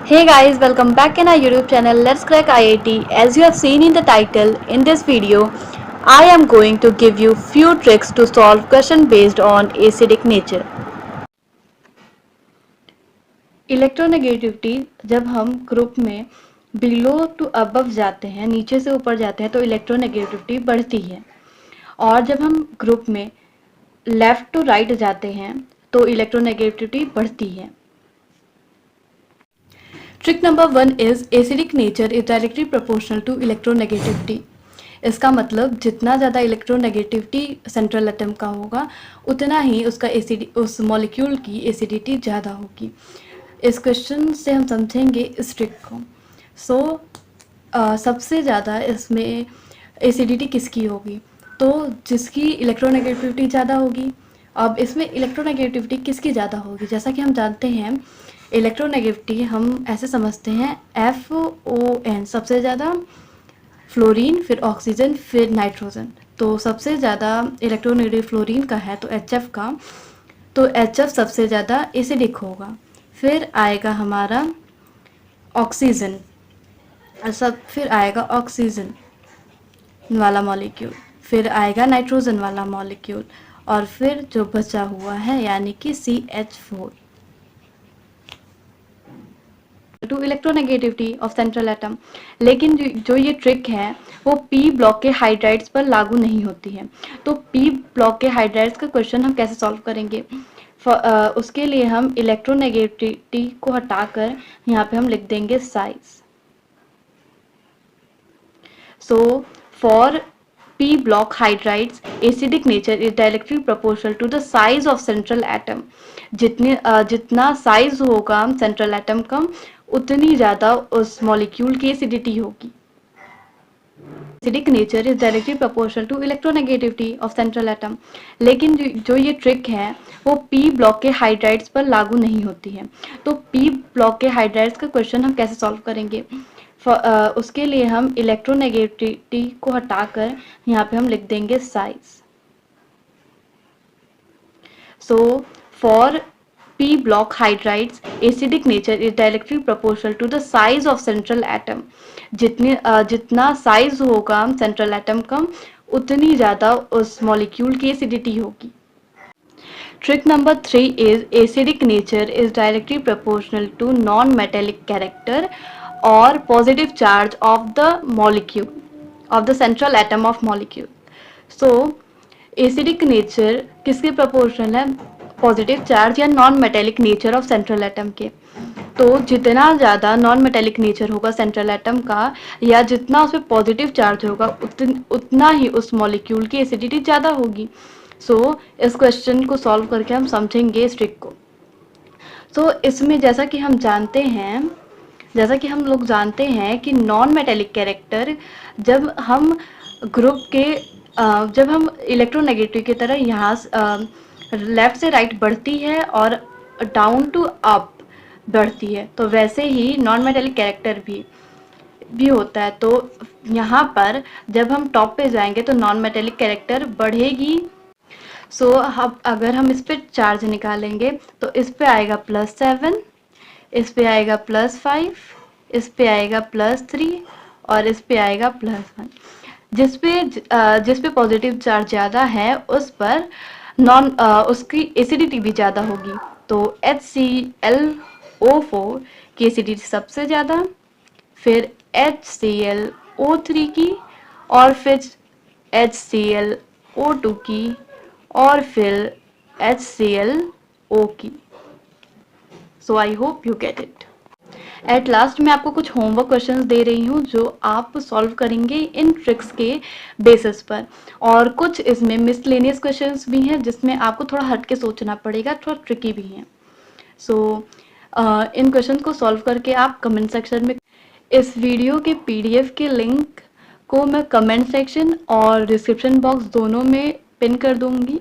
Hey guys, welcome back in our YouTube channel Let's Crack IIT. As you have seen in the title, in this video, I am going to give you few tricks to solve question based on acidic nature. Electronegativity जब हम group में below to above जाते हैं, नीचे से ऊपर जाते हैं तो इलेक्ट्रोनेगेटिविटी बढ़ती है, और जब हम ग्रुप में लेफ्ट टू राइट जाते हैं तो इलेक्ट्रोनेगेटिविटी बढ़ती है. Trick number 1 is acidic nature is directly proportional to electronegativity. इसका मतलब जितना ज़्यादा इलेक्ट्रोनेगेटिविटी सेंट्रल एटम का होगा उतना ही उसका उस मॉलिक्यूल की एसिडिटी ज़्यादा होगी. इस क्वेश्चन से हम समझेंगे इस ट्रिक को. सबसे ज़्यादा इसमें एसिडिटी किसकी होगी, तो जिसकी इलेक्ट्रोनेगेटिविटी ज़्यादा होगी. अब इसमें इलेक्ट्रोनेगेटिविटी किसकी ज़्यादा होगी, जैसा कि हम जानते हैं इलेक्ट्रोनेगेटिविटी हम ऐसे समझते हैं FON सबसे ज़्यादा, फ्लोरीन, फिर ऑक्सीजन, फिर नाइट्रोजन. तो सबसे ज़्यादा इलेक्ट्रोनेगेटिव फ्लोरीन का है तो HF का, तो HF सबसे ज़्यादा एसिडिक होगा. फिर आएगा हमारा ऑक्सीजन, फिर आएगा ऑक्सीजन वाला मॉलिक्यूल, फिर आएगा नाइट्रोजन वाला मॉलिक्यूल, और फिर जो बचा हुआ है यानी कि CH4. To electronegativity of central atom. लेकिन जो ये ट्रिक है वो P ब्लॉक के हाइड्राइड्स पर लागू नहीं होती है. तो P ब्लॉक के हाइड्राइड्स का क्वेश्चन हम कैसे सॉल्व करेंगे, उसके लिए हम इलेक्ट्रोनेगेटिविटी को हटाकर यहाँ पे हम लिख देंगे size. So for P block hydrides acidic nature is directly proportional to the size of central atom. जितना साइज होगा सेंट्रल एटम का उतनी ज़्यादा उस मॉलिक्यूल की एसिडिटी होगी. Acidic nature is directly proportional to electronegativity of central atom. लेकिन जो ये ट्रिक है वो P ब्लॉक के हाइड्राइड्स पर लागू नहीं होती है. तो P ब्लॉक के हाइड्राइड्स का क्वेश्चन हम कैसे सॉल्व करेंगे, उसके लिए हम इलेक्ट्रोनेगेटिविटी को हटाकर यहाँ पे हम लिख देंगे size. So for P block hydrides acidic nature is directly proportional to the size of central atom. जितना साइज होगा सेंट्रल एटम का उतनी ज़्यादा उस मॉलिक्यूल की एसिडिटी होगी. Trick number 3 is acidic nature is directly proportional to non-metallic character or positive charge of the molecule of the central atom of molecule. So acidic nature किसके proportional है, positive charge या non metallic nature of central atom के. तो जितना ज़्यादा non metallic nature होगा central atom का या जितना उसमें पॉजिटिव चार्ज होगा उतना ही उस मॉलिक्यूल की एसिडिटी ज़्यादा होगी. सो इस क्वेश्चन को सॉल्व करके हम समझेंगे इस ट्रिक को. सो इसमें जैसा कि हम लोग जानते हैं कि नॉन मेटेलिक कैरेक्टर जब हम ग्रुप के जब हम इलेक्ट्रोनेगेटिव की तरह यहाँ लेफ़्ट से राइट बढ़ती है और डाउन टू अप बढ़ती है, तो वैसे ही नॉन मेटेलिक कैरेक्टर भी होता है. तो यहाँ पर जब हम टॉप पे जाएंगे तो नॉन मेटेलिक कैरेक्टर बढ़ेगी. सो अब अगर हम इस पर चार्ज निकालेंगे तो इस पे आएगा +7, इस पे आएगा +5, इस पे आएगा +3 और इस पे आएगा +1. जिस पे पॉजिटिव चार्ज ज़्यादा है उस पर उसकी एसिडिटी भी ज़्यादा होगी. तो HClO4 की एसिडिटी सबसे ज़्यादा, फिर HClO3 की, और फिर HClO2 की, और फिर HClO की. So I hope you get it. At last मैं आपको कुछ होमवर्क क्वेश्चंस दे रही हूँ जो आप सॉल्व करेंगे इन ट्रिक्स के बेसिस पर, और कुछ इसमें मिसलेनियस क्वेश्चंस भी हैं जिसमें आपको थोड़ा हट के सोचना पड़ेगा, थोड़ा ट्रिकी भी हैं. सो इन क्वेश्चंस को सॉल्व करके आप कमेंट सेक्शन में, इस वीडियो के PDF के लिंक को मैं कमेंट सेक्शन और डिस्क्रिप्शन बॉक्स दोनों में पिन कर दूंगी.